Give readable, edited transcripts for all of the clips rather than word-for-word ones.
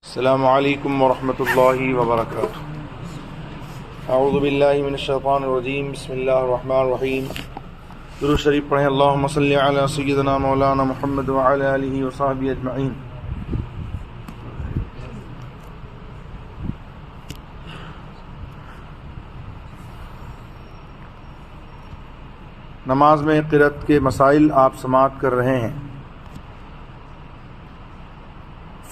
السلام علیکم ورحمۃ اللہ وبرکاتہ۔ اعوذ باللہ من الشیطان الرجیم، بسم اللہ الرحمن الرحیم۔ درود شریف پڑھیں۔ اللہم صلی علی سیدنا مولانا محمد وعلی آلہ وصحبہ اجمعین۔ نماز میں قرأت کے مسائل آپ سماعت کر رہے ہیں۔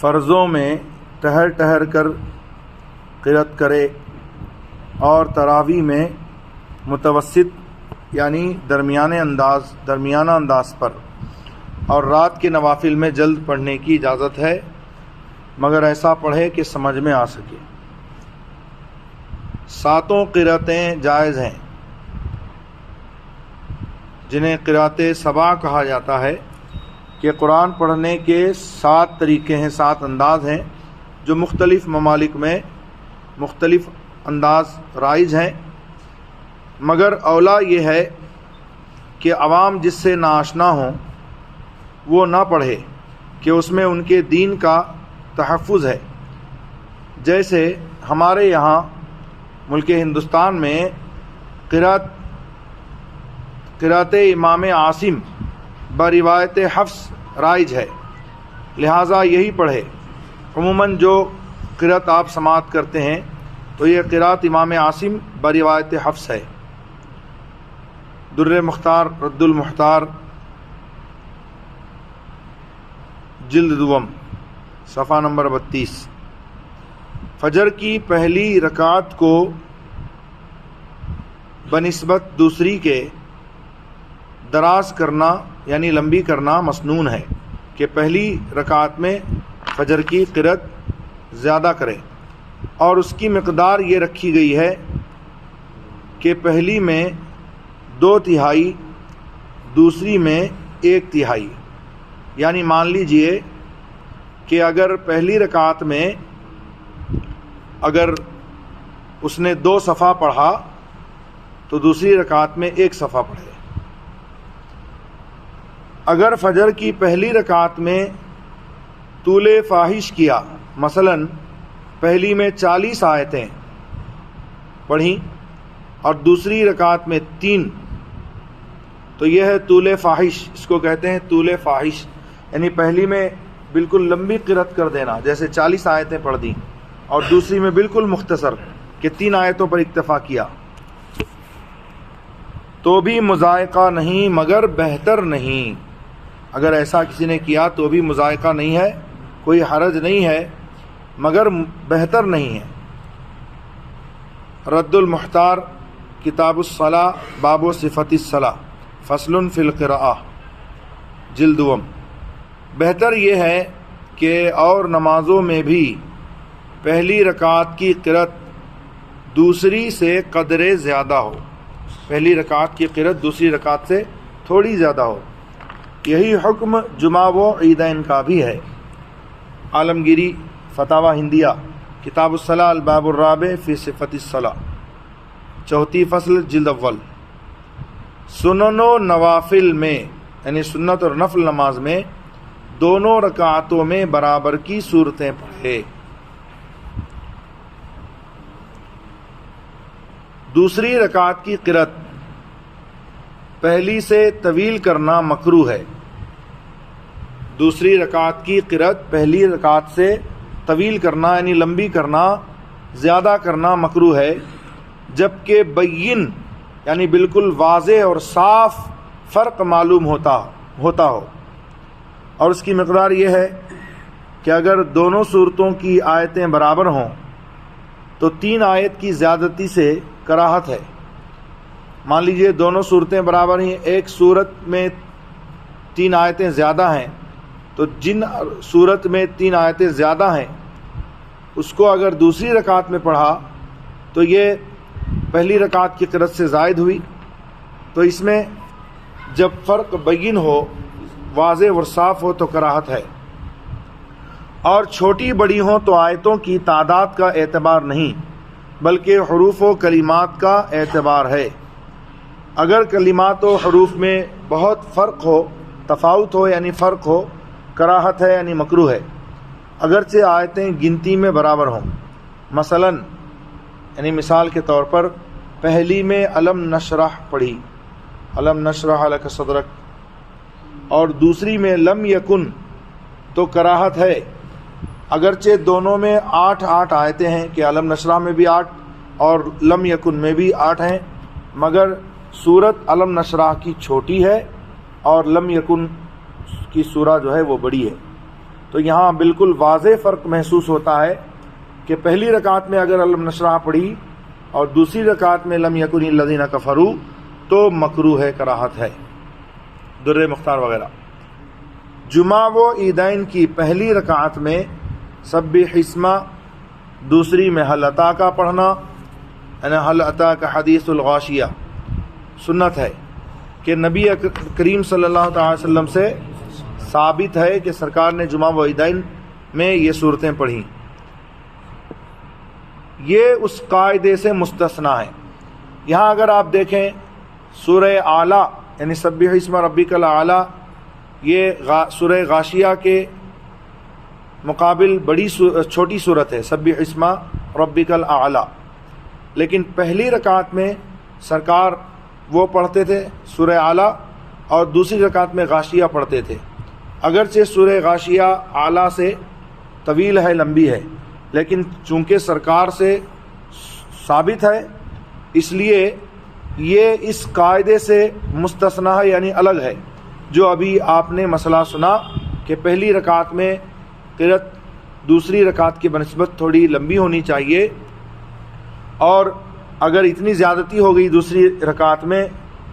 فرضوں میں ٹہر ٹہر کر قرأت کرے اور تراویح میں متوسط یعنی درمیانہ انداز پر، اور رات کے نوافل میں جلد پڑھنے کی اجازت ہے، مگر ایسا پڑھے کہ سمجھ میں آ سکے۔ ساتوں قرأتیں جائز ہیں، جنہیں قرأت سبع کہا جاتا ہے، کہ قرآن پڑھنے کے 7 طریقے ہیں، 7 انداز ہیں، جو مختلف ممالک میں مختلف انداز رائج ہیں، مگر اولا یہ ہے کہ عوام جس سے ناآشنا ہوں وہ نہ پڑھے، کہ اس میں ان کے دین کا تحفظ ہے۔ جیسے ہمارے یہاں ملک ہندوستان میں قرأت امام عاصم بروایت حفص رائج ہے، لہٰذا یہی پڑھے۔ عموماً جو قرأت آپ سماعت کرتے ہیں تو یہ قرأت امام عاصم بروایت حفص ہے۔ در مختار رد المحتار جلد دوم صفحہ نمبر 32۔ فجر کی پہلی رکعت کو بنسبت دوسری کے دراز کرنا یعنی لمبی کرنا مسنون ہے، کہ پہلی رکعت میں فجر کی قرأت زیادہ کرے، اور اس کی مقدار یہ رکھی گئی ہے کہ پہلی میں 2/3، دوسری میں 1/3۔ یعنی مان لیجئے کہ اگر پہلی رکعت میں اگر اس نے 2 صفحہ پڑھا تو دوسری رکعت میں 1 صفحہ پڑھے۔ اگر فجر کی پہلی رکعت میں طول فاحش کیا، مثلا پہلی میں 40 آیتیں پڑھیں اور دوسری رکعت میں 3، تو یہ ہے طول فاحش، اس کو کہتے ہیں طول فاحش، یعنی پہلی میں بالکل لمبی قرأت کر دینا، جیسے 40 آیتیں پڑھ دیں، اور دوسری میں بالکل مختصر کہ 3 آیتوں پر اکتفا کیا، تو بھی مضائقہ نہیں مگر بہتر نہیں۔ اگر ایسا کسی نے کیا تو بھی مضائقہ نہیں ہے، کوئی حرج نہیں ہے، مگر بہتر نہیں ہے۔ رد المحتار کتاب الصلاۃ باب صفت الصلاۃ فصل فی القراءۃ جلد دوم۔ بہتر یہ ہے کہ اور نمازوں میں بھی پہلی رکعت کی قرأت دوسری سے قدرے زیادہ ہو، پہلی رکعت کی قرأت دوسری رکعت سے تھوڑی زیادہ ہو۔ یہی حکم جمعہ و عیدین کا بھی ہے۔ عالمگیری فتاوی ہندیہ کتاب الصلاۃ الباب الرابع فی صفت الصلاۃ 34 فصل جلد اول۔ سنن و نوافل میں یعنی سنت اور نفل نماز میں دونوں رکعتوں میں برابر کی صورتیں پڑھے۔ دوسری رکعت کی قرأت پہلی سے طویل کرنا مکروہ ہے۔ دوسری رکعت کی قرأت پہلی رکعت سے طویل کرنا یعنی لمبی کرنا، زیادہ کرنا مکروہ ہے، جبکہ بین یعنی بالکل واضح اور صاف فرق معلوم ہوتا ہو، اور اس کی مقدار یہ ہے کہ اگر دونوں صورتوں کی آیتیں برابر ہوں تو 3 آیت کی زیادتی سے کراہت ہے۔ مان لیجئے دونوں صورتیں برابر ہیں، ایک صورت میں 3 آیتیں زیادہ ہیں، تو جن صورت میں 3 آیتیں زیادہ ہیں اس کو اگر دوسری رکعت میں پڑھا تو یہ پہلی رکعت کی قرأت سے زائد ہوئی، تو اس میں جب فرق بین ہو، واضح اور صاف ہو تو کراہت ہے۔ اور چھوٹی بڑی ہوں تو آیتوں کی تعداد کا اعتبار نہیں بلکہ حروف و کلمات کا اعتبار ہے۔ اگر کلمات و حروف میں بہت فرق ہو، تفاوت ہو یعنی فرق ہو، کراہت ہے یعنی مکروہ ہے۔ اگرچہ آیتیں گنتی میں برابر ہوں. مثلاً یعنی مثال کے طور پر پہلی میں علم نشرح پڑھی، علم نشرح لک صدرک، اور دوسری میں لم یکن، تو کراہت ہے. اگرچہ دونوں میں 8 آیتیں ہیں کہ علم نشرح میں بھی 8 اور لم یکن میں بھی 8 ہیں، مگر سورت علم نشرح کی چھوٹی ہے اور لم یکن کی سورہ جو ہے وہ بڑی ہے. تو یہاں بالکل واضح فرق محسوس ہوتا ہے کہ پہلی رکعت میں اگر علم نشرح پڑھی اور دوسری رکعت میں لم یکن الذین کفروا تو مکروہ ہے، کراہت ہے. در مختار وغیرہ. جمعہ و عیدین کی پہلی رکعت میں سبح اسم، دوسری میں حل اتی کا پڑھنا، یعنی حل اتی کا حدیث الغاشیہ. سنت ہے کہ نبی کریم صلی اللہ تعالی وسلم سے ثابت ہے کہ سرکار نے جمعہ و عیدین میں یہ صورتیں پڑھیں. یہ اس قاعدے سے مستثنا ہے. یہاں اگر آپ دیکھیں سورہ اعلیٰ یعنی سبح اسم ربک الاعلیٰ، یہ سورہ غاشیہ کے مقابل چھوٹی صورت ہے سبح اسم ربک الاعلیٰ، لیکن پہلی رکعت میں سرکار وہ پڑھتے تھے سورہ اعلیٰ اور دوسری رکعت میں غاشیہ پڑھتے تھے. اگرچہ سورہ غاشیہ اعلیٰ سے طویل ہے، لمبی ہے، لیکن چونکہ سرکار سے ثابت ہے اس لیے یہ اس قاعدے سے مستثنا ہے، یعنی الگ ہے. جو ابھی آپ نے مسئلہ سنا کہ پہلی رکعت میں قرأت دوسری رکعت کی بنسبت تھوڑی لمبی ہونی چاہیے، اور اگر اتنی زیادتی ہو گئی دوسری رکعت میں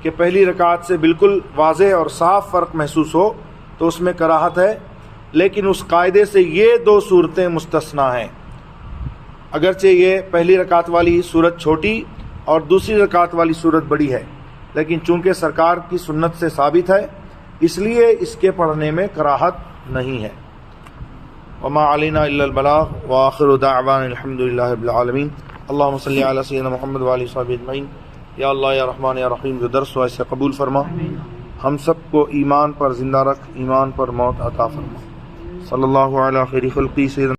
کہ پہلی رکعت سے بالکل واضح اور صاف فرق محسوس ہو تو اس میں کراہت ہے. لیکن اس قاعدے سے یہ 2 صورتیں مستثنا ہیں. اگرچہ یہ پہلی رکعت والی صورت چھوٹی اور دوسری رکعت والی صورت بڑی ہے، لیکن چونکہ سرکار کی سنت سے ثابت ہے اس لیے اس کے پڑھنے میں کراہت نہیں ہے. وما علینا الا البلاغ وآخر دعوانا الحمد للہ رب العالمین. اللہم صلی علی سیدنا محمد وآلہ وصحبہ اجمعین. یا اللہ یا رحمان یا رحیم، جو درس ہوا اسے قبول فرما، ہم سب کو ایمان پر زندہ رکھ، ایمان پر موت عطا فرما. صلی اللہ علی خیر خلقی سیدنا